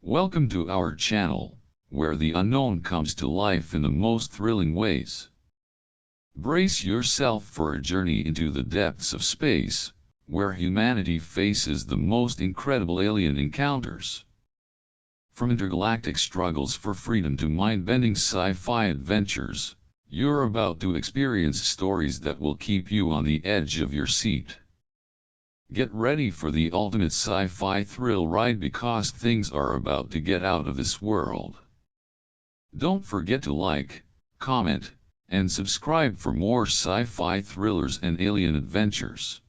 Welcome to our channel, where the unknown comes to life in the most thrilling ways. Brace yourself for a journey into the depths of space, where humanity faces the most incredible alien encounters. From intergalactic struggles for freedom to mind-bending sci-fi adventures, you're about to experience stories that will keep you on the edge of your seat. Get ready for the ultimate sci-fi thrill ride because things are about to get out of this world. Don't forget to like, comment, and subscribe for more sci-fi thrillers and alien adventures.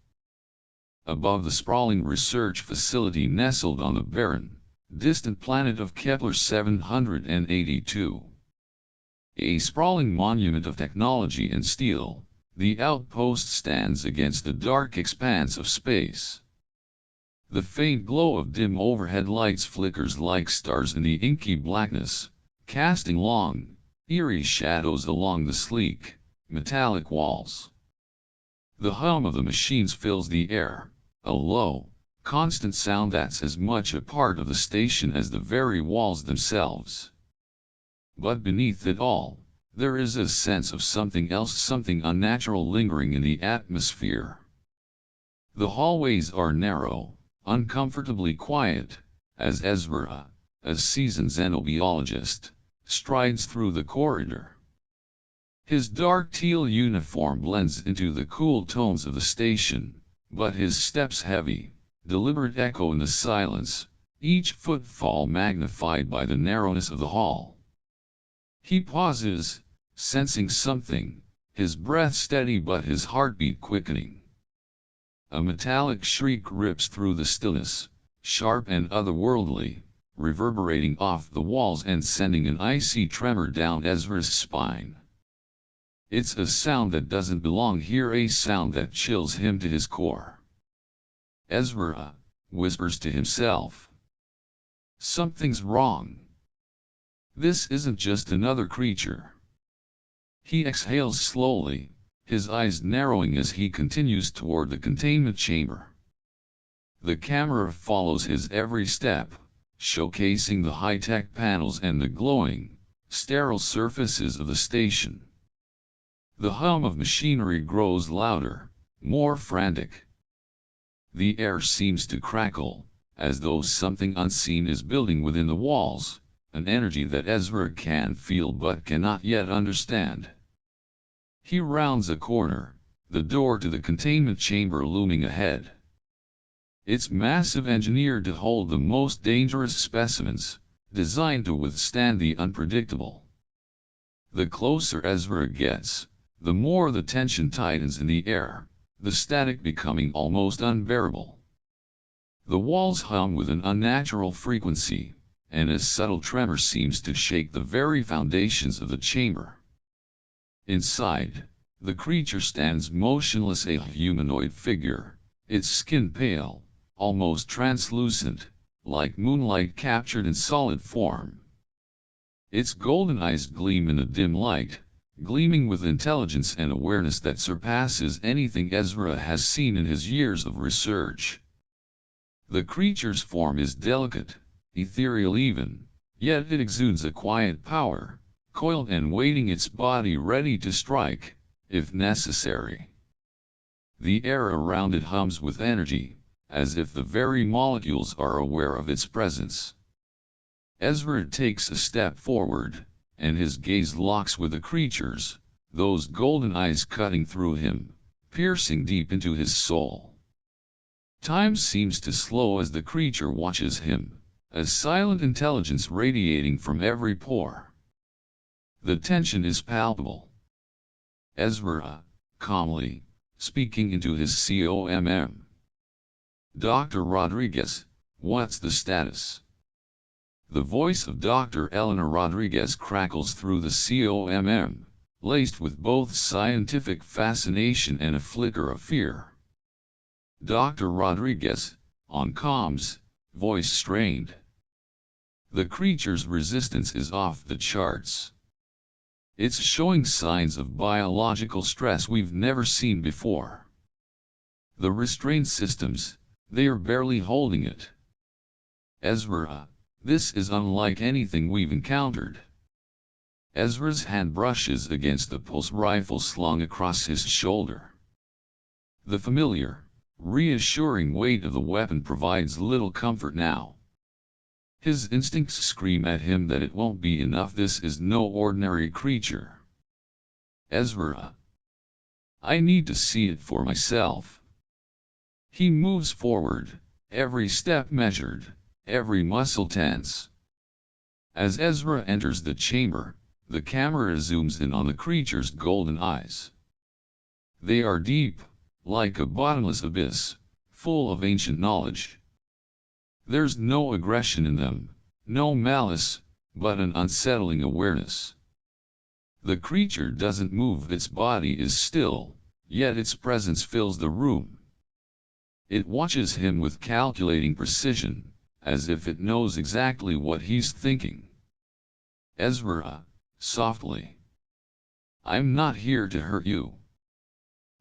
Above the sprawling research facility nestled on the barren, distant planet of Kepler 782, a sprawling monument of technology and steel, the outpost stands against the dark expanse of space. The faint glow of dim overhead lights flickers like stars in the inky blackness, casting long, eerie shadows along the sleek, metallic walls. The hum of the machines fills the air, a low, constant sound that's as much a part of the station as the very walls themselves. But beneath it all, there is a sense of something else, something unnatural lingering in the atmosphere. The hallways are narrow, uncomfortably quiet, as Ezra, a seasoned xenobiologist, strides through the corridor. His dark teal uniform blends into the cool tones of the station, but his steps heavy, deliberate echo in the silence, each footfall magnified by the narrowness of the hall. He pauses, sensing something, his breath steady but his heartbeat quickening. A metallic shriek rips through the stillness, sharp and otherworldly, reverberating off the walls and sending an icy tremor down Ezra's spine. It's a sound that doesn't belong here, a sound that chills him to his core. Ezra whispers to himself. Something's wrong. This isn't just another creature. He exhales slowly, his eyes narrowing as he continues toward the containment chamber. The camera follows his every step, showcasing the high-tech panels and the glowing, sterile surfaces of the station. The hum of machinery grows louder, more frantic. The air seems to crackle, as though something unseen is building within the walls, an energy that Ezra can feel but cannot yet understand. He rounds a corner, the door to the containment chamber looming ahead. It's massive, engineered to hold the most dangerous specimens, designed to withstand the unpredictable. The closer Ezra gets, the more the tension tightens in the air, the static becoming almost unbearable. The walls hum with an unnatural frequency, and a subtle tremor seems to shake the very foundations of the chamber. Inside, the creature stands motionless, a humanoid figure, its skin pale, almost translucent, like moonlight captured in solid form. Its golden eyes gleam in the dim light, gleaming with intelligence and awareness that surpasses anything Ezra has seen in his years of research. The creature's form is delicate, ethereal even, yet it exudes a quiet power, coiled and waiting, its body ready to strike, if necessary. The air around it hums with energy, as if the very molecules are aware of its presence. Ezra takes a step forward, and his gaze locks with the creature's, those golden eyes cutting through him, piercing deep into his soul. Time seems to slow as the creature watches him, a silent intelligence radiating from every pore. The tension is palpable. Ezra, calmly, speaking into his COMM. Dr. Rodriguez, what's the status? The voice of Dr. Elena Rodriguez crackles through the COMM, laced with both scientific fascination and a flicker of fear. Dr. Rodriguez, on comms, voice strained. The creature's resistance is off the charts. It's showing signs of biological stress we've never seen before. The restraint systems, they are barely holding it. Ezra, This is unlike anything we've encountered. Ezra's hand brushes against the pulse rifle slung across his shoulder. The familiar, reassuring weight of the weapon provides little comfort now. His instincts scream at him that it won't be enough. This is no ordinary creature. Ezra. I need to see it for myself. He moves forward, every step measured, every muscle tense. As Ezra enters the chamber, the camera zooms in on the creature's golden eyes. They are deep, like a bottomless abyss, full of ancient knowledge. There's no aggression in them, no malice, but an unsettling awareness. The creature doesn't move, its body is still, yet its presence fills the room. It watches him with calculating precision, as if it knows exactly what he's thinking. Ezra, softly. I'm not here to hurt you.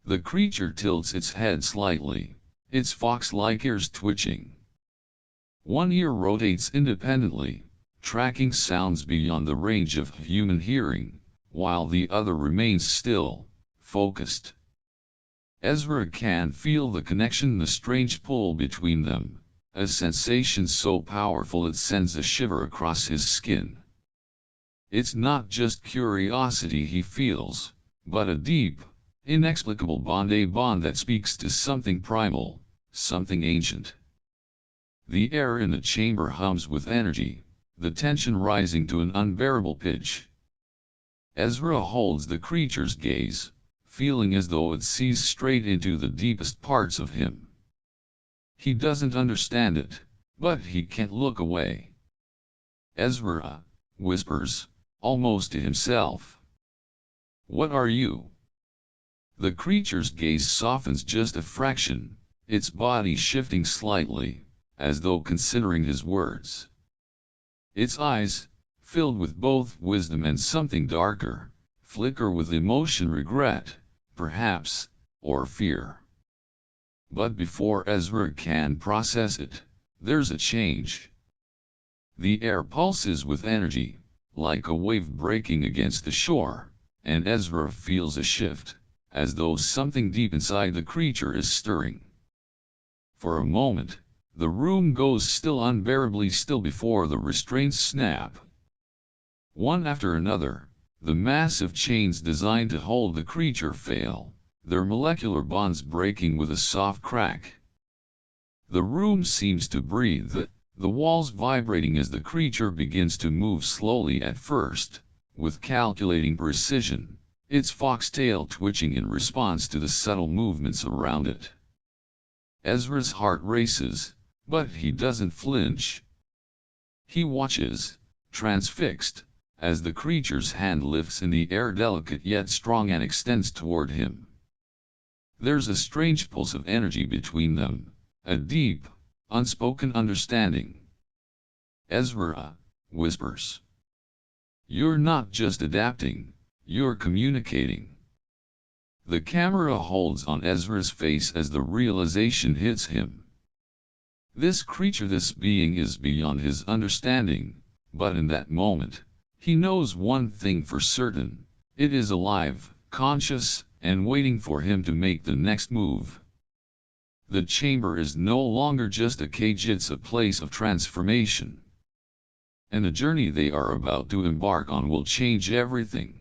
The creature tilts its head slightly, its fox-like ears twitching. One ear rotates independently, tracking sounds beyond the range of human hearing, while the other remains still, focused. Ezra can feel the connection, the strange pull between them, a sensation so powerful it sends a shiver across his skin. It's not just curiosity he feels, but a deep, inexplicable bond, a bond that speaks to something primal, something ancient. The air in the chamber hums with energy, the tension rising to an unbearable pitch. Ezra holds the creature's gaze, feeling as though it sees straight into the deepest parts of him. He doesn't understand it, but he can't look away. Ezra whispers, almost to himself. What are you? The creature's gaze softens just a fraction, its body shifting slightly, as though considering his words. Its eyes, filled with both wisdom and something darker, flicker with emotion, regret, perhaps, or fear. But before Ezra can process it, there's a change. The air pulses with energy, like a wave breaking against the shore, and Ezra feels a shift, as though something deep inside the creature is stirring. For a moment, the room goes still, unbearably still, before the restraints snap. One after another, the massive chains designed to hold the creature fail, their molecular bonds breaking with a soft crack. The room seems to breathe, the walls vibrating as the creature begins to move slowly at first, with calculating precision, its foxtail twitching in response to the subtle movements around it. Ezra's heart races, but he doesn't flinch. He watches, transfixed, as the creature's hand lifts in the air, delicate yet strong, and extends toward him. There's a strange pulse of energy between them, a deep, unspoken understanding. Ezra whispers. You're not just adapting, you're communicating. The camera holds on Ezra's face as the realization hits him. This creature, this being, is beyond his understanding, but in that moment, he knows one thing for certain: it is alive, conscious, and waiting for him to make the next move. The chamber is no longer just a cage, it's a place of transformation. And the journey they are about to embark on will change everything.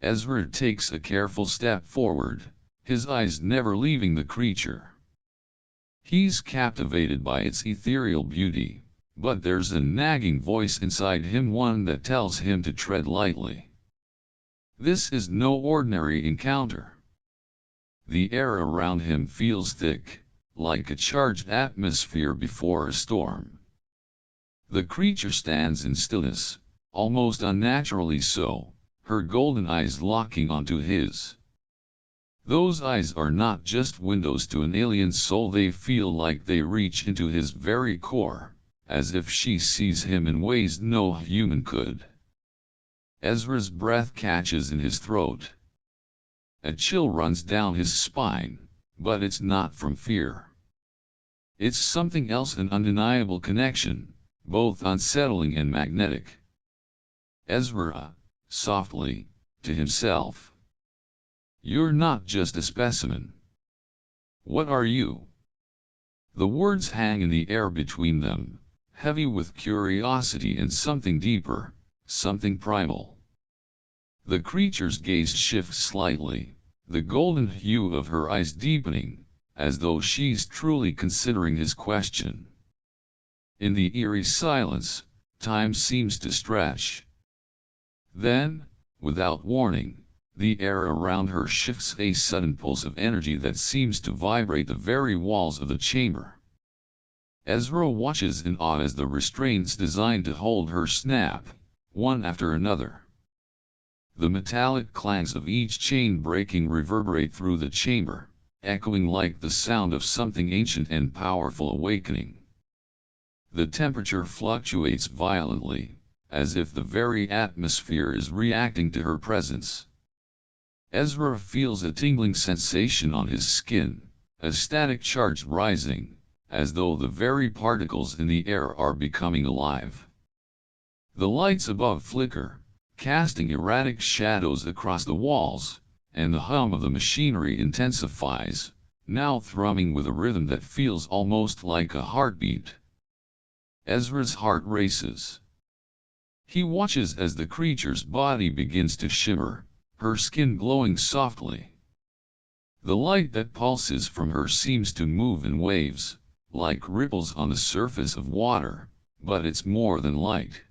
Ezra takes a careful step forward, his eyes never leaving the creature. He's captivated by its ethereal beauty, but there's a nagging voice inside him, one that tells him to tread lightly. This is no ordinary encounter. The air around him feels thick, like a charged atmosphere before a storm. The creature stands in stillness, almost unnaturally so, her golden eyes locking onto his. Those eyes are not just windows to an alien soul, they feel like they reach into his very core, as if she sees him in ways no human could. Ezra's breath catches in his throat. A chill runs down his spine, but it's not from fear. It's something else, an undeniable connection, both unsettling and magnetic. Ezra, softly, to himself. You're not just a specimen. What are you? The words hang in the air between them, heavy with curiosity and something deeper, something primal. The creature's gaze shifts slightly, the golden hue of her eyes deepening, as though she's truly considering his question. In the eerie silence, time seems to stretch. Then, without warning, the air around her shifts, a sudden pulse of energy that seems to vibrate the very walls of the chamber. Ezra watches in awe as the restraints designed to hold her snap, one after another. The metallic clangs of each chain breaking reverberate through the chamber, echoing like the sound of something ancient and powerful awakening. The temperature fluctuates violently, as if the very atmosphere is reacting to her presence. Ezra feels a tingling sensation on his skin, a static charge rising, as though the very particles in the air are becoming alive. The lights above flicker, casting erratic shadows across the walls, and the hum of the machinery intensifies, now thrumming with a rhythm that feels almost like a heartbeat. Ezra's heart races. He watches as the creature's body begins to shimmer, her skin glowing softly. The light that pulses from her seems to move in waves, like ripples on the surface of water, but it's more than light.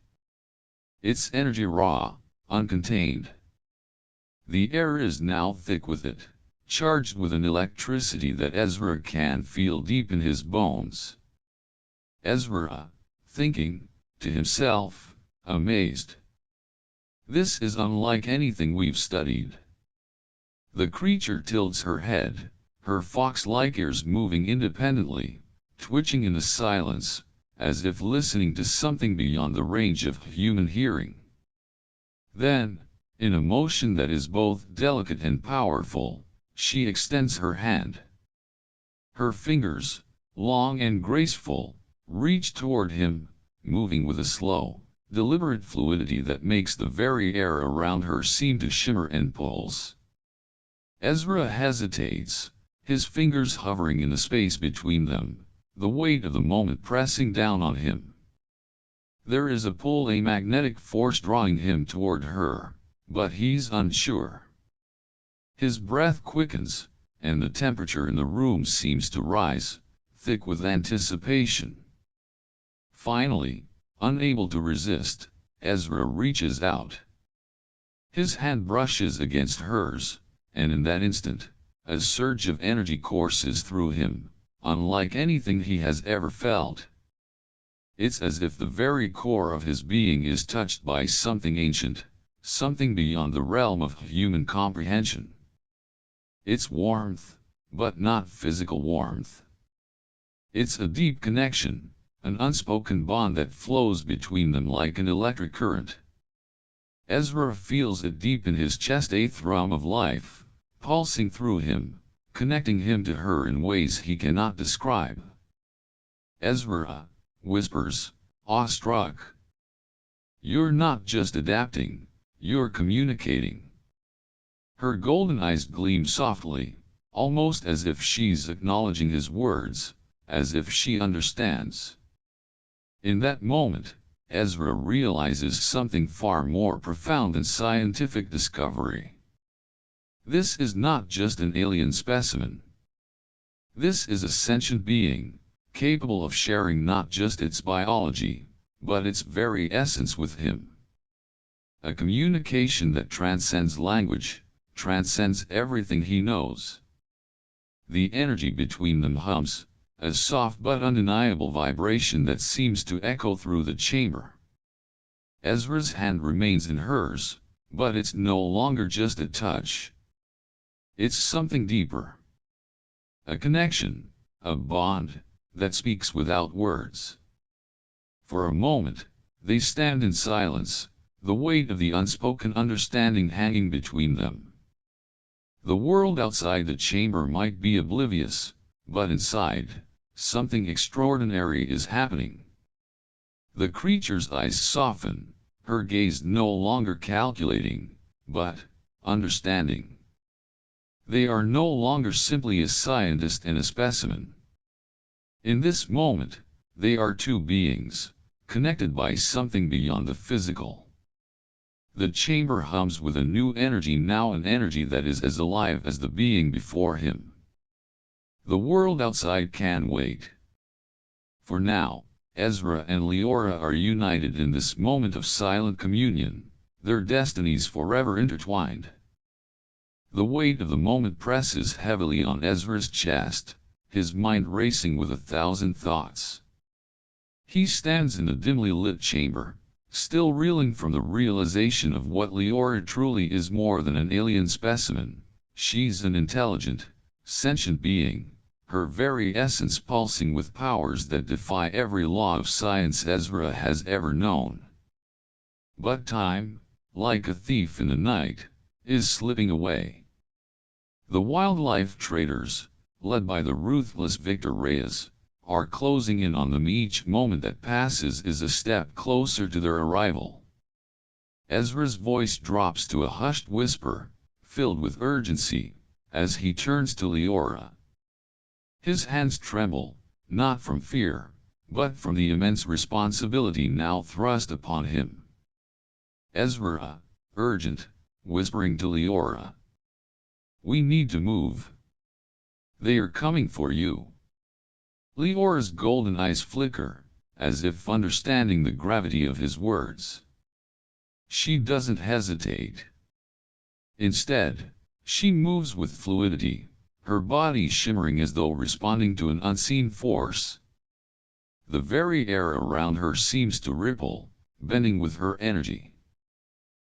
It's energy, raw, uncontained. The air is now thick with it, charged with an electricity that Ezra can feel deep in his bones. Ezra, thinking, to himself, amazed. This is unlike anything we've studied. The creature tilts her head, her fox-like ears moving independently, twitching in the silence, as if listening to something beyond the range of human hearing. Then, in a motion that is both delicate and powerful, she extends her hand. Her fingers, long and graceful, reach toward him, moving with a slow, deliberate fluidity that makes the very air around her seem to shimmer and pulse. Ezra hesitates, his fingers hovering in the space between them, the weight of the moment pressing down on him. There is a pull, a magnetic force drawing him toward her, but he's unsure. His breath quickens, and the temperature in the room seems to rise, thick with anticipation. Finally, unable to resist, Ezra reaches out. His hand brushes against hers, and in that instant, a surge of energy courses through him, unlike anything he has ever felt. It's as if the very core of his being is touched by something ancient, something beyond the realm of human comprehension. It's warmth, but not physical warmth. It's a deep connection, an unspoken bond that flows between them like an electric current. Ezra feels it deep in his chest, a thrum of life, pulsing through him, connecting him to her in ways he cannot describe. Ezra whispers, awestruck. You're not just adapting, you're communicating. Her golden eyes gleam softly, almost as if she's acknowledging his words, as if she understands. In that moment, Ezra realizes something far more profound than scientific discovery. This is not just an alien specimen. This is a sentient being, capable of sharing not just its biology, but its very essence with him. A communication that transcends language, transcends everything he knows. The energy between them hums, a soft but undeniable vibration that seems to echo through the chamber. Ezra's hand remains in hers, but it's no longer just a touch. It's something deeper. A connection, a bond, that speaks without words. For a moment, they stand in silence, the weight of the unspoken understanding hanging between them. The world outside the chamber might be oblivious, but inside, something extraordinary is happening. The creature's eyes soften, her gaze no longer calculating, but understanding. They are no longer simply a scientist and a specimen. In this moment, they are two beings, connected by something beyond the physical. The chamber hums with a new energy now, an energy that is as alive as the being before him. The world outside can wait. For now, Ezra and Leora are united in this moment of silent communion, their destinies forever intertwined. The weight of the moment presses heavily on Ezra's chest, his mind racing with 1,000 thoughts. He stands in the dimly lit chamber, still reeling from the realization of what Leora truly is more than an alien specimen. She's an intelligent, sentient being, her very essence pulsing with powers that defy every law of science Ezra has ever known. But time, like a thief in the night, is slipping away. The wildlife traders, led by the ruthless Victor Reyes, are closing in on them. Each moment that passes is a step closer to their arrival. Ezra's voice drops to a hushed whisper, filled with urgency, as he turns to Leora. His hands tremble, not from fear, but from the immense responsibility now thrust upon him. Ezra, urgent, whispering to Leora. We need to move. They are coming for you. Leora's golden eyes flicker, as if understanding the gravity of his words. She doesn't hesitate. Instead, she moves with fluidity, her body shimmering as though responding to an unseen force. The very air around her seems to ripple, bending with her energy.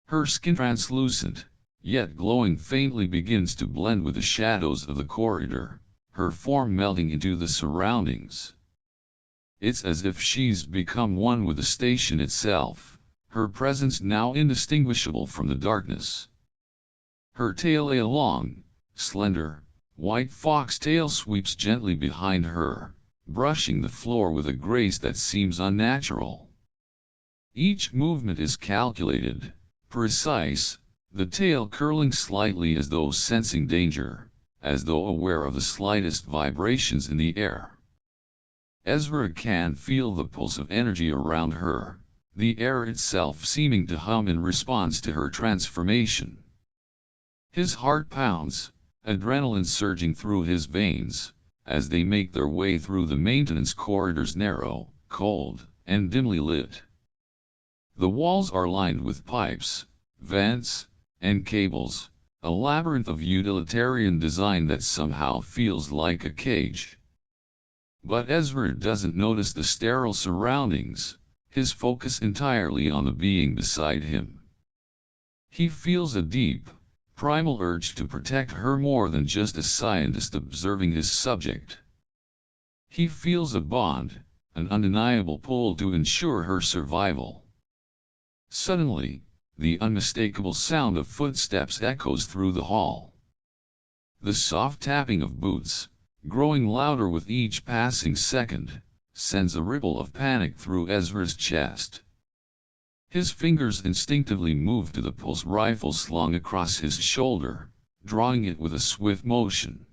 Her skin, translucent, yet glowing faintly, begins to blend with the shadows of the corridor, her form melting into the surroundings. It's as if she's become one with the station itself, her presence now indistinguishable from the darkness. Her tail, a long, slender, white foxtail, sweeps gently behind her, brushing the floor with a grace that seems unnatural. Each movement is calculated, precise, the tail curling slightly as though sensing danger, as though aware of the slightest vibrations in the air. Ezra can feel the pulse of energy around her, the air itself seeming to hum in response to her transformation. His heart pounds, adrenaline surging through his veins, as they make their way through the maintenance corridors, narrow, cold, and dimly lit. The walls are lined with pipes, vents, and cables, a labyrinth of utilitarian design that somehow feels like a cage. But Ezra doesn't notice the sterile surroundings, his focus entirely on the being beside him. He feels a deep, primal urge to protect her more than just a scientist observing his subject. He feels a bond, an undeniable pull to ensure her survival. Suddenly, the unmistakable sound of footsteps echoes through the hall. The soft tapping of boots, growing louder with each passing second, sends a ripple of panic through Ezra's chest. His fingers instinctively move to the pulse rifle slung across his shoulder, drawing it with a swift motion.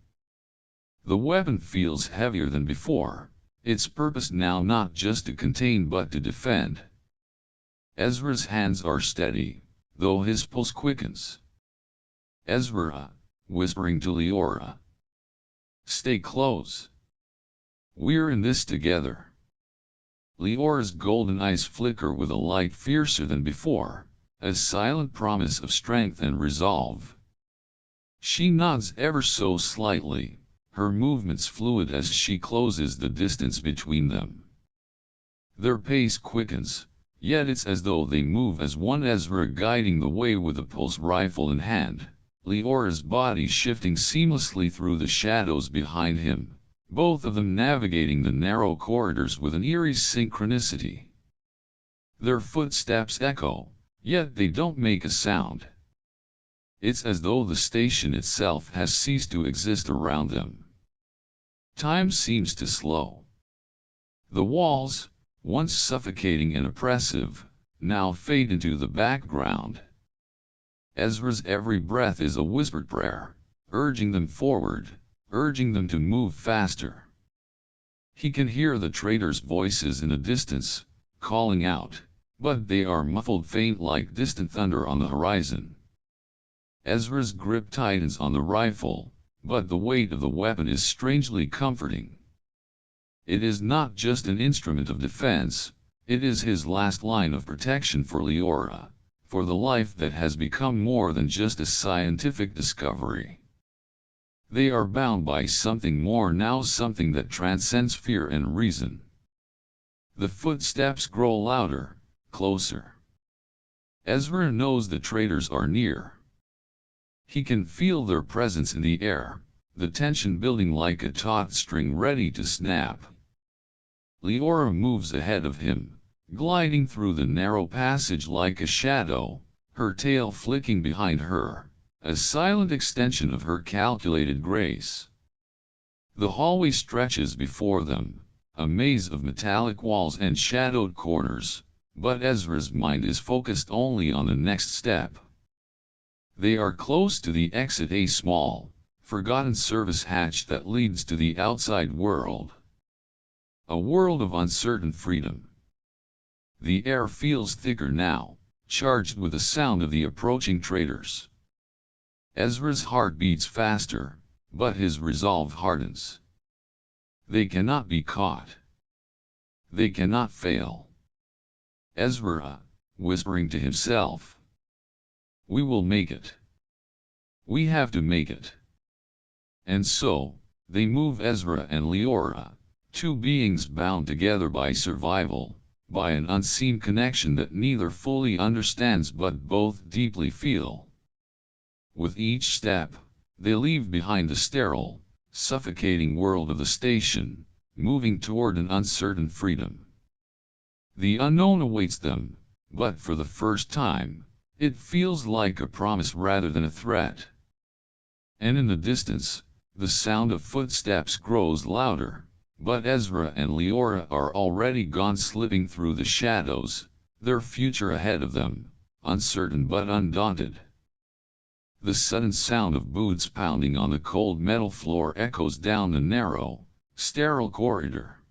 The weapon feels heavier than before, its purpose now not just to contain but to defend. Ezra's hands are steady, though his pulse quickens. Ezra, whispering to Leora. Stay close. We're in this together. Leora's golden eyes flicker with a light fiercer than before, a silent promise of strength and resolve. She nods ever so slightly, her movements fluid as she closes the distance between them. Their pace quickens, yet it's as though they move as one, Ezra guiding the way with a pulse rifle in hand, Leora's body shifting seamlessly through the shadows behind him, both of them navigating the narrow corridors with an eerie synchronicity. Their footsteps echo, yet they don't make a sound. It's as though the station itself has ceased to exist around them. Time seems to slow. The walls, once suffocating and oppressive, now fade into the background. Ezra's every breath is a whispered prayer, urging them forward, urging them to move faster. He can hear the traitors' voices in the distance, calling out, but they are muffled faint like distant thunder on the horizon. Ezra's grip tightens on the rifle, but the weight of the weapon is strangely comforting. It is not just an instrument of defense, it is his last line of protection for Leora, for the life that has become more than just a scientific discovery. They are bound by something more now, something that transcends fear and reason. The footsteps grow louder, closer. Ezra knows the traitors are near. He can feel their presence in the air, the tension building like a taut string ready to snap. Leora moves ahead of him, gliding through the narrow passage like a shadow, her tail flicking behind her, a silent extension of her calculated grace. The hallway stretches before them, a maze of metallic walls and shadowed corners, but Ezra's mind is focused only on the next step. They are close to the exit, a small, forgotten service hatch that leads to the outside world. A world of uncertain freedom. The air feels thicker now, charged with the sound of the approaching traitors. Ezra's heart beats faster, but his resolve hardens. They cannot be caught. They cannot fail. Ezra, whispering to himself, "We will make it. We have to make it." And so, they move, Ezra and Leora, two beings bound together by survival, by an unseen connection that neither fully understands but both deeply feel. With each step, they leave behind the sterile, suffocating world of the station, moving toward an uncertain freedom. The unknown awaits them, but for the first time, it feels like a promise rather than a threat. And in the distance, the sound of footsteps grows louder, but Ezra and Leora are already gone, slipping through the shadows, their future ahead of them, uncertain but undaunted. The sudden sound of boots pounding on the cold metal floor echoes down the narrow, sterile corridor.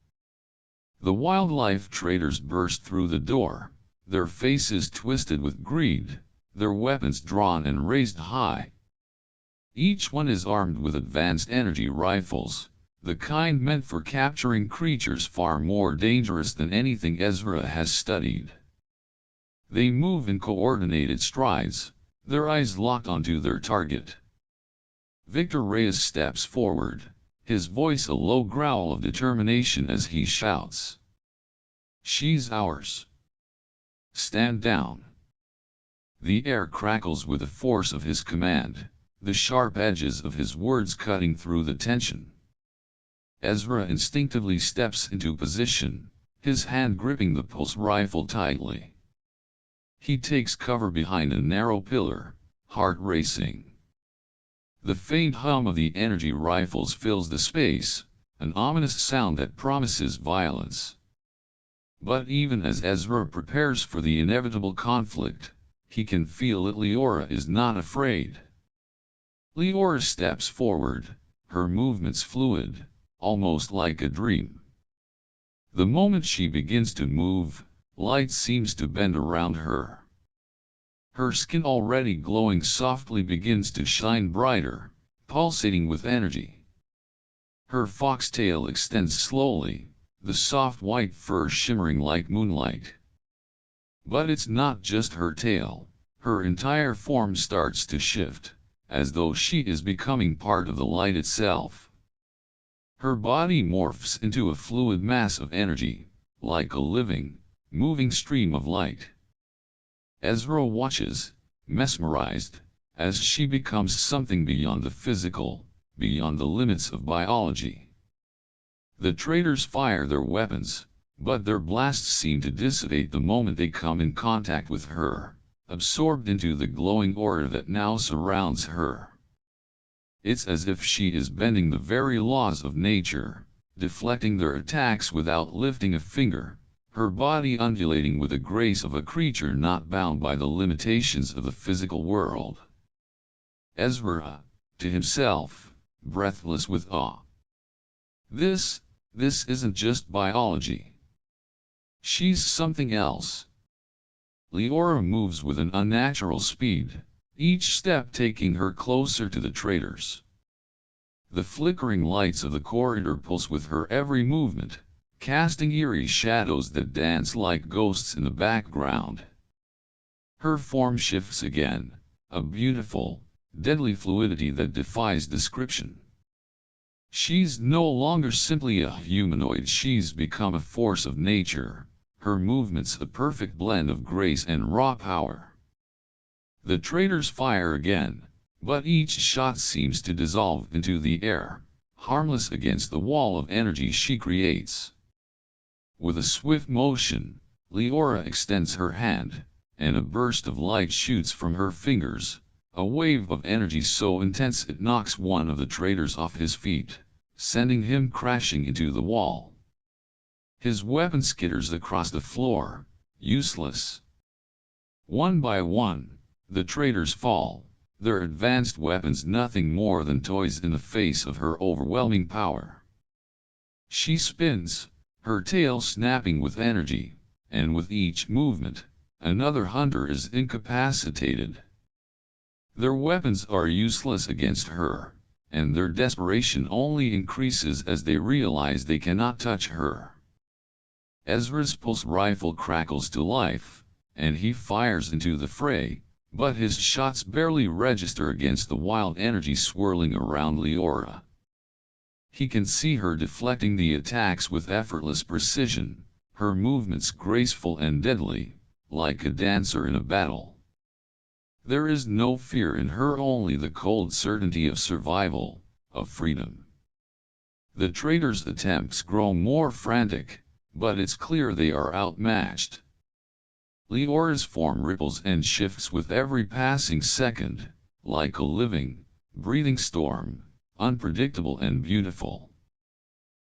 The wildlife traders burst through the door, their faces twisted with greed, their weapons drawn and raised high. Each one is armed with advanced energy rifles, the kind meant for capturing creatures far more dangerous than anything Ezra has studied. They move in coordinated strides, their eyes locked onto their target. Victor Reyes steps forward, his voice a low growl of determination as he shouts, "She's ours. Stand down." The air crackles with the force of his command, the sharp edges of his words cutting through the tension. Ezra instinctively steps into position, his hand gripping the pulse rifle tightly. He takes cover behind a narrow pillar, heart racing. The faint hum of the energy rifles fills the space, an ominous sound that promises violence. But even as Ezra prepares for the inevitable conflict, he can feel that Leora is not afraid. Leora steps forward, her movements fluid, almost like a dream. The moment she begins to move, light seems to bend around her. Her skin, already glowing softly, begins to shine brighter, pulsating with energy. Her foxtail extends slowly, the soft white fur shimmering like moonlight. But it's not just her tail, her entire form starts to shift, as though she is becoming part of the light itself. Her body morphs into a fluid mass of energy, like a living, moving stream of light. Ezra watches, mesmerized, as she becomes something beyond the physical, beyond the limits of biology. The traitors fire their weapons, but their blasts seem to dissipate the moment they come in contact with her, absorbed into the glowing aura that now surrounds her. It's as if she is bending the very laws of nature, deflecting their attacks without lifting a finger, her body undulating with the grace of a creature not bound by the limitations of the physical world. Ezra, to himself, breathless with awe. This isn't just biology. She's something else. Leora moves with an unnatural speed, each step taking her closer to the traitors. The flickering lights of the corridor pulse with her every movement, casting eerie shadows that dance like ghosts in the background. Her form shifts again, a beautiful, deadly fluidity that defies description. She's no longer simply a humanoid, she's become a force of nature, her movements a perfect blend of grace and raw power. The traitors fire again, but each shot seems to dissolve into the air, harmless against the wall of energy she creates. With a swift motion, Leora extends her hand, and a burst of light shoots from her fingers, a wave of energy so intense it knocks one of the traitors off his feet, sending him crashing into the wall. His weapon skitters across the floor, useless. One by one, the traitors fall, their advanced weapons nothing more than toys in the face of her overwhelming power. She spins, her tail snapping with energy, and with each movement, another hunter is incapacitated. Their weapons are useless against her, and their desperation only increases as they realize they cannot touch her. Ezra's pulse rifle crackles to life, and he fires into the fray, but his shots barely register against the wild energy swirling around Leora. He can see her deflecting the attacks with effortless precision, her movements graceful and deadly, like a dancer in a battle. There is no fear in her, only the cold certainty of survival, of freedom. The traitors' attempts grow more frantic, but it's clear they are outmatched. Leora's form ripples and shifts with every passing second, like a living, breathing storm, unpredictable and beautiful.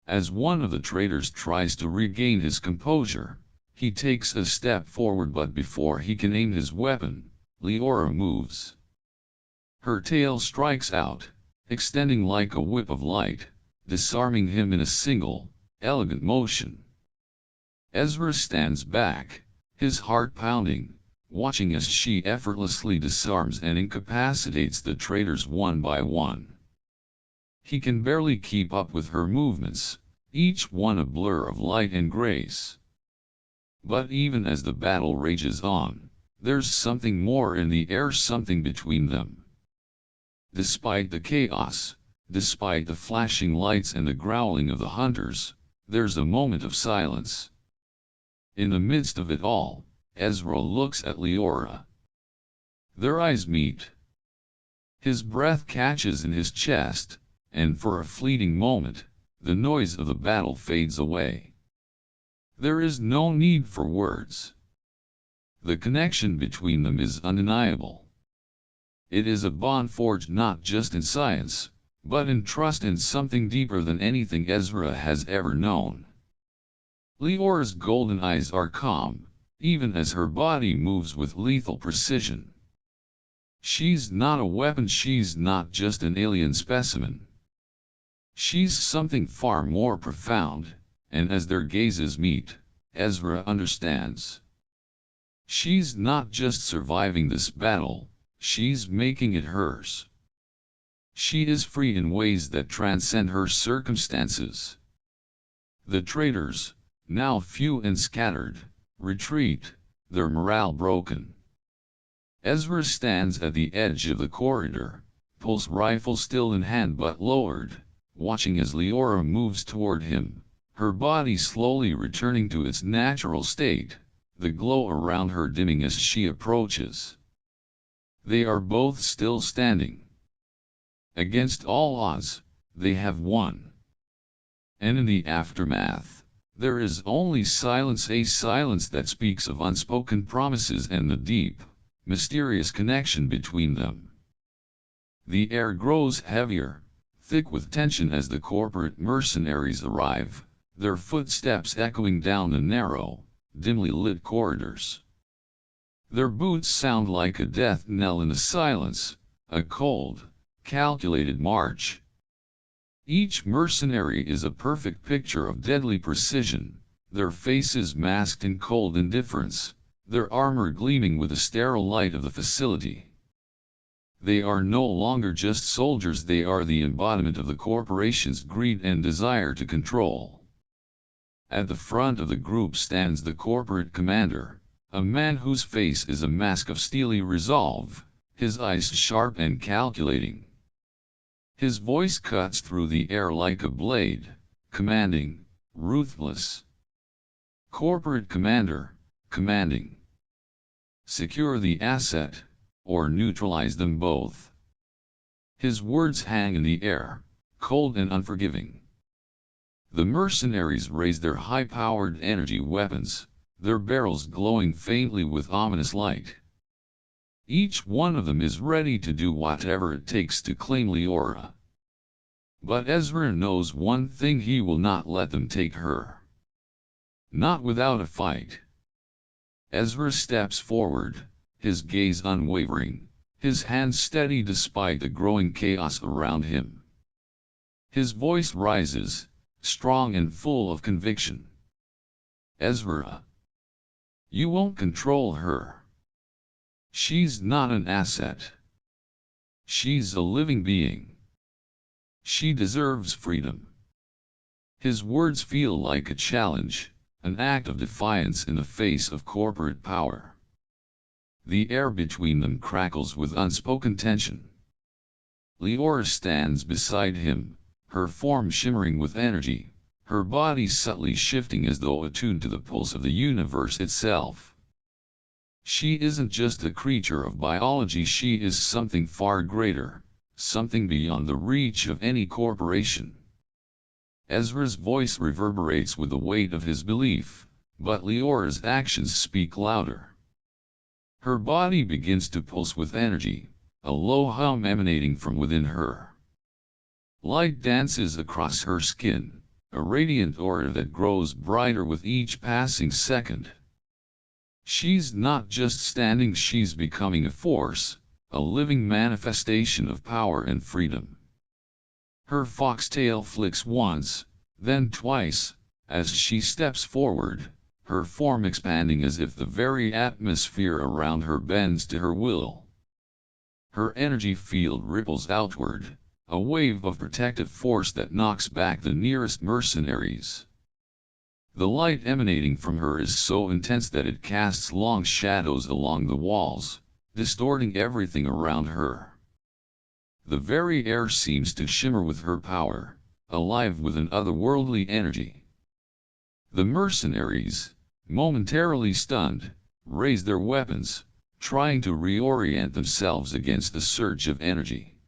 As one of the traitors tries to regain his composure, he takes a step forward, but before he can aim his weapon, Leora moves. Her tail strikes out, extending like a whip of light, disarming him in a single, elegant motion. Ezra stands back, his heart pounding, watching as she effortlessly disarms and incapacitates the traitors one by one. He can barely keep up with her movements, each one a blur of light and grace. But even as the battle rages on, there's something more in the air, something between them. Despite the chaos, despite the flashing lights and the growling of the hunters, there's a moment of silence. In the midst of it all, Ezra looks at Leora. Their eyes meet. His breath catches in his chest, and for a fleeting moment, the noise of the battle fades away. There is no need for words. The connection between them is undeniable. It is a bond forged not just in science, but in trust, in something deeper than anything Ezra has ever known. Leora's golden eyes are calm, even as her body moves with lethal precision. She's not a weapon, she's not just an alien specimen. She's something far more profound, and as their gazes meet, Ezra understands. She's not just surviving this battle, she's making it hers. She is free in ways that transcend her circumstances. The traitors, now few and scattered, retreat, their morale broken. Ezra stands at the edge of the corridor, pulse rifle still in hand but lowered, watching as Leora moves toward him, her body slowly returning to its natural state, the glow around her dimming as she approaches. They are both still standing. Against all odds, they have won. And in the aftermath, there is only silence, a silence that speaks of unspoken promises and the deep, mysterious connection between them. The air grows heavier, thick with tension as the corporate mercenaries arrive, their footsteps echoing down the narrow, dimly lit corridors. Their boots sound like a death knell in the silence, a cold, calculated march. Each mercenary is a perfect picture of deadly precision, their faces masked in cold indifference, their armor gleaming with the sterile light of the facility. They are no longer just soldiers, they are the embodiment of the corporation's greed and desire to control. At the front of the group stands the corporate commander, a man whose face is a mask of steely resolve, his eyes sharp and calculating. His voice cuts through the air like a blade, commanding, ruthless. Corporate commander, commanding. Secure the asset, or neutralize them both. His words hang in the air, cold and unforgiving. The mercenaries raise their high-powered energy weapons, their barrels glowing faintly with ominous light. Each one of them is ready to do whatever it takes to claim Leora. But Ezra knows one thing: he will not let them take her. Not without a fight. Ezra steps forward, his gaze unwavering, his hands steady despite the growing chaos around him. His voice rises, strong and full of conviction. Ezra, you won't control her. She's not an asset. She's a living being. She deserves freedom. His words feel like a challenge, an act of defiance in the face of corporate power. The air between them crackles with unspoken tension. Leora stands beside him, her form shimmering with energy, her body subtly shifting as though attuned to the pulse of the universe itself. She isn't just a creature of biology, she is something far greater, something beyond the reach of any corporation. Ezra's voice reverberates with the weight of his belief, but Leora's actions speak louder. Her body begins to pulse with energy, a low hum emanating from within her. Light dances across her skin, a radiant aura that grows brighter with each passing second. She's not just standing, she's becoming a force, a living manifestation of power and freedom. Her foxtail flicks once, then twice, as she steps forward, her form expanding as if the very atmosphere around her bends to her will. Her energy field ripples outward, a wave of protective force that knocks back the nearest mercenaries. The light emanating from her is so intense that it casts long shadows along the walls, distorting everything around her. The very air seems to shimmer with her power, alive with an otherworldly energy. The mercenaries, momentarily stunned, raise their weapons, trying to reorient themselves against the surge of energy.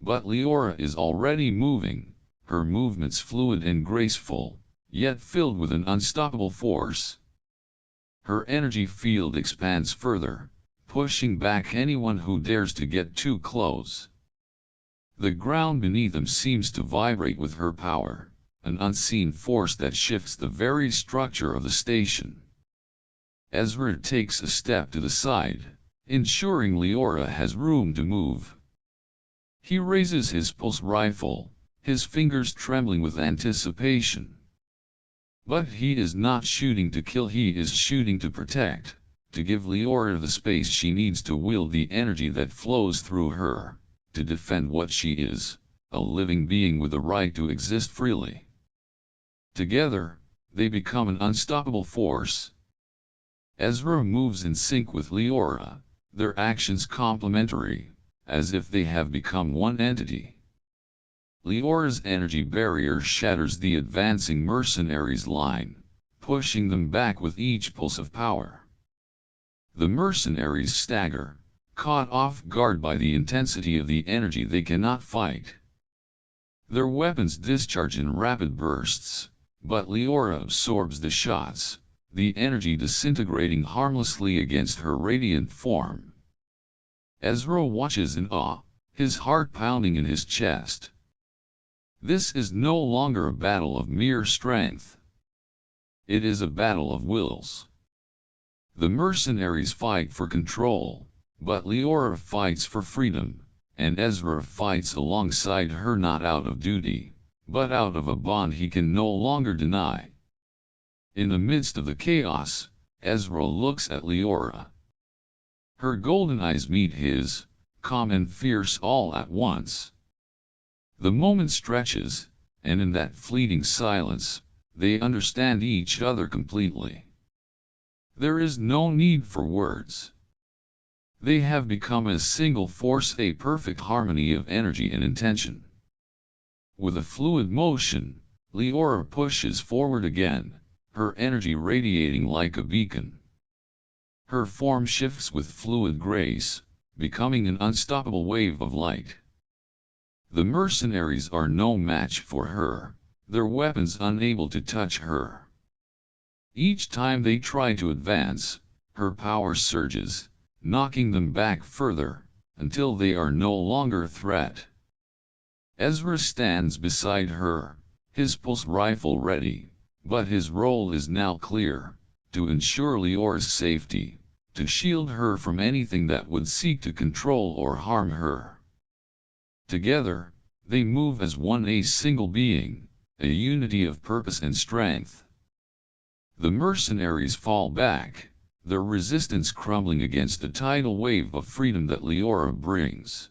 But Leora is already moving, her movements fluid and graceful, yet filled with an unstoppable force. Her energy field expands further, pushing back anyone who dares to get too close. The ground beneath them seems to vibrate with her power, an unseen force that shifts the very structure of the station. Ezra takes a step to the side, ensuring Leora has room to move. He raises his pulse rifle, his fingers trembling with anticipation. But he is not shooting to kill, he is shooting to protect, to give Leora the space she needs to wield the energy that flows through her, to defend what she is, a living being with the right to exist freely. Together, they become an unstoppable force. Ezra moves in sync with Leora, their actions complementary, as if they have become one entity. Leora's energy barrier shatters the advancing mercenaries' line, pushing them back with each pulse of power. The mercenaries stagger, caught off guard by the intensity of the energy they cannot fight. Their weapons discharge in rapid bursts, but Leora absorbs the shots, the energy disintegrating harmlessly against her radiant form. Ezra watches in awe, his heart pounding in his chest. This is no longer a battle of mere strength. It is a battle of wills. The mercenaries fight for control, but Leora fights for freedom, and Ezra fights alongside her not out of duty, but out of a bond he can no longer deny. In the midst of the chaos, Ezra looks at Leora. Her golden eyes meet his, calm and fierce all at once. The moment stretches, and in that fleeting silence, they understand each other completely. There is no need for words. They have become a single force, a perfect harmony of energy and intention. With a fluid motion, Leora pushes forward again, her energy radiating like a beacon. Her form shifts with fluid grace, becoming an unstoppable wave of light. The mercenaries are no match for her, their weapons unable to touch her. Each time they try to advance, her power surges, knocking them back further, until they are no longer a threat. Ezra stands beside her, his pulse rifle ready, but his role is now clear: to ensure Leora's safety, to shield her from anything that would seek to control or harm her. Together, they move as one, a single being, a unity of purpose and strength. The mercenaries fall back, their resistance crumbling against the tidal wave of freedom that Leora brings.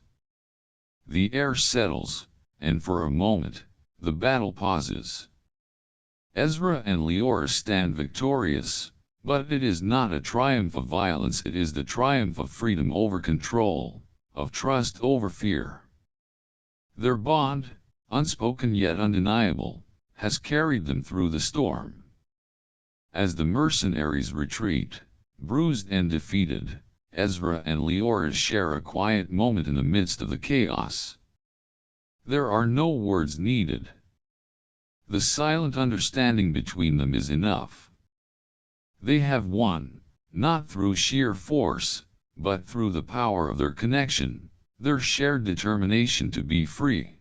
The air settles, and for a moment, the battle pauses. Ezra and Leora stand victorious, but it is not a triumph of violence, it is the triumph of freedom over control, of trust over fear. Their bond, unspoken yet undeniable, has carried them through the storm. As the mercenaries retreat, bruised and defeated, Ezra and Leora share a quiet moment in the midst of the chaos. There are no words needed. The silent understanding between them is enough. They have won, not through sheer force, but through the power of their connection, their shared determination to be free.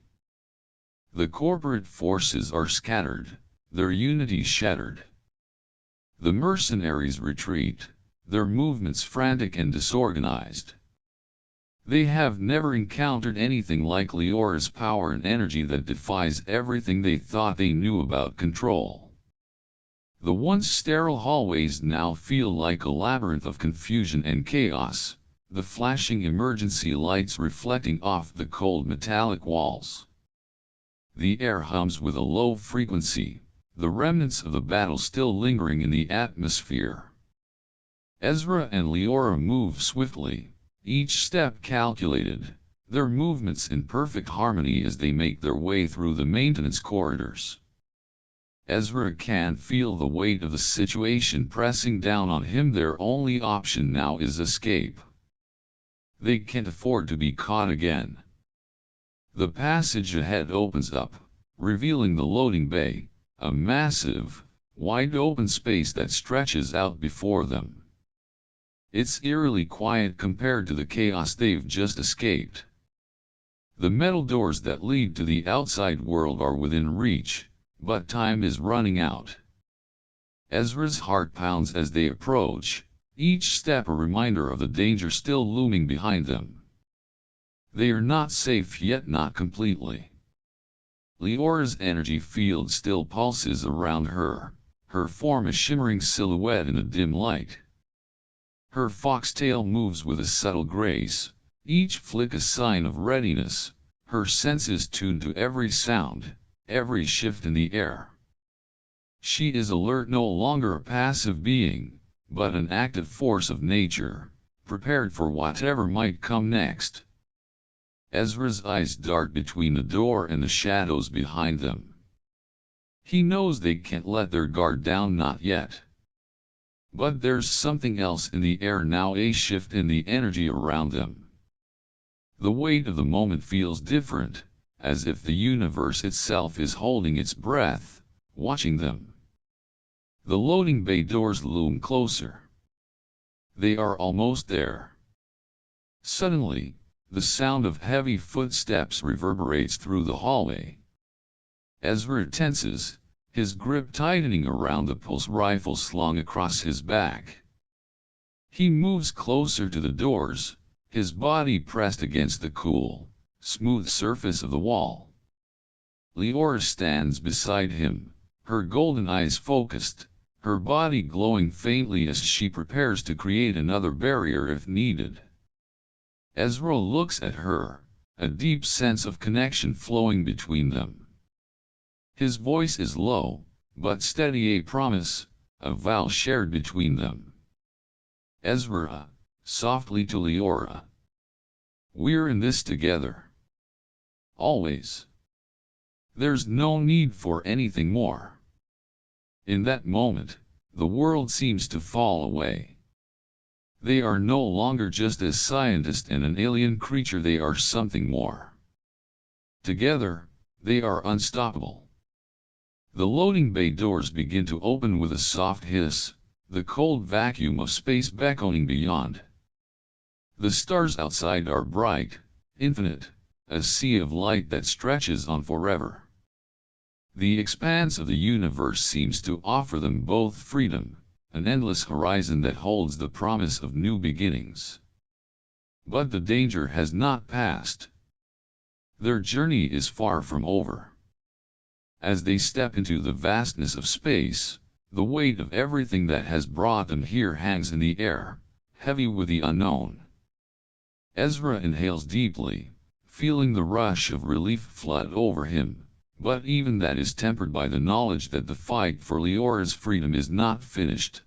The corporate forces are scattered, their unity shattered. The mercenaries retreat, their movements frantic and disorganized. They have never encountered anything like Leora's power and energy that defies everything they thought they knew about control. The once sterile hallways now feel like a labyrinth of confusion and chaos, the flashing emergency lights reflecting off the cold metallic walls. The air hums with a low frequency, the remnants of the battle still lingering in the atmosphere. Ezra and Leora move swiftly, each step calculated, their movements in perfect harmony as they make their way through the maintenance corridors. Ezra can feel the weight of the situation pressing down on him. Their only option now is escape. They can't afford to be caught again. The passage ahead opens up, revealing the loading bay, a massive, wide-open space that stretches out before them. It's eerily quiet compared to the chaos they've just escaped. The metal doors that lead to the outside world are within reach, but time is running out. Ezra's heart pounds as they approach, each step a reminder of the danger still looming behind them. They are not safe yet, not completely. Leora's energy field still pulses around her, her form a shimmering silhouette in the dim light. Her foxtail moves with a subtle grace, each flick a sign of readiness, her senses tuned to every sound, every shift in the air. She is alert, no longer a passive being, but an active force of nature, prepared for whatever might come next. Ezra's eyes dart between the door and the shadows behind them. He knows they can't let their guard down, not yet. But there's something else in the air now, a shift in the energy around them. The weight of the moment feels different, as if the universe itself is holding its breath, watching them. The loading bay doors loom closer. They are almost there. Suddenly, the sound of heavy footsteps reverberates through the hallway. Ezra tenses, his grip tightening around the pulse rifle slung across his back. He moves closer to the doors, his body pressed against the cool, smooth surface of the wall. Leora stands beside him, her golden eyes focused, her body glowing faintly as she prepares to create another barrier if needed. Ezra looks at her, a deep sense of connection flowing between them. His voice is low, but steady, a promise, a vow shared between them. Ezra, softly to Leora. We're in this together. Always. There's no need for anything more. In that moment, the world seems to fall away. They are no longer just a scientist and an alien creature, they are something more. Together, they are unstoppable. The loading bay doors begin to open with a soft hiss, the cold vacuum of space beckoning beyond. The stars outside are bright, infinite, a sea of light that stretches on forever. The expanse of the universe seems to offer them both freedom, an endless horizon that holds the promise of new beginnings. But the danger has not passed. Their journey is far from over. As they step into the vastness of space, the weight of everything that has brought them here hangs in the air, heavy with the unknown. Ezra inhales deeply, feeling the rush of relief flood over him, but even that is tempered by the knowledge that the fight for Leora's freedom is not finished.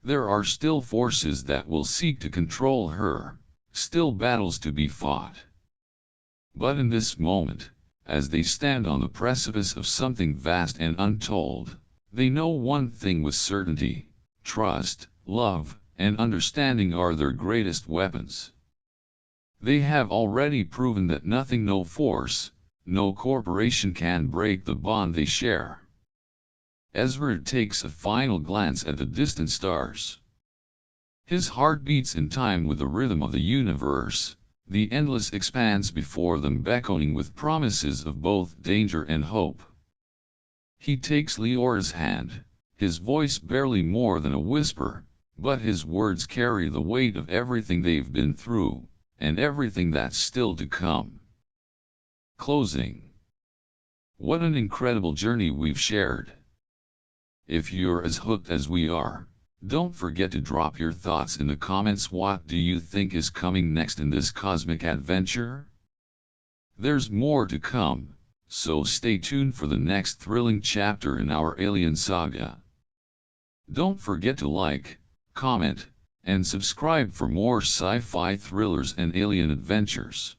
There are still forces that will seek to control her, still battles to be fought. But in this moment, as they stand on the precipice of something vast and untold, they know one thing with certainty: trust, love, and understanding are their greatest weapons. They have already proven that nothing, no force, no corporation can break the bond they share. Ezra takes a final glance at the distant stars. His heart beats in time with the rhythm of the universe, the endless expanse before them beckoning with promises of both danger and hope. He takes Leora's hand, his voice barely more than a whisper, but his words carry the weight of everything they've been through, and everything that's still to come. Closing. What an incredible journey we've shared. If you're as hooked as we are, don't forget to drop your thoughts in the comments. What do you think is coming next in this cosmic adventure? There's more to come, so stay tuned for the next thrilling chapter in our alien saga. Don't forget to like, comment, and subscribe for more sci-fi thrillers and alien adventures.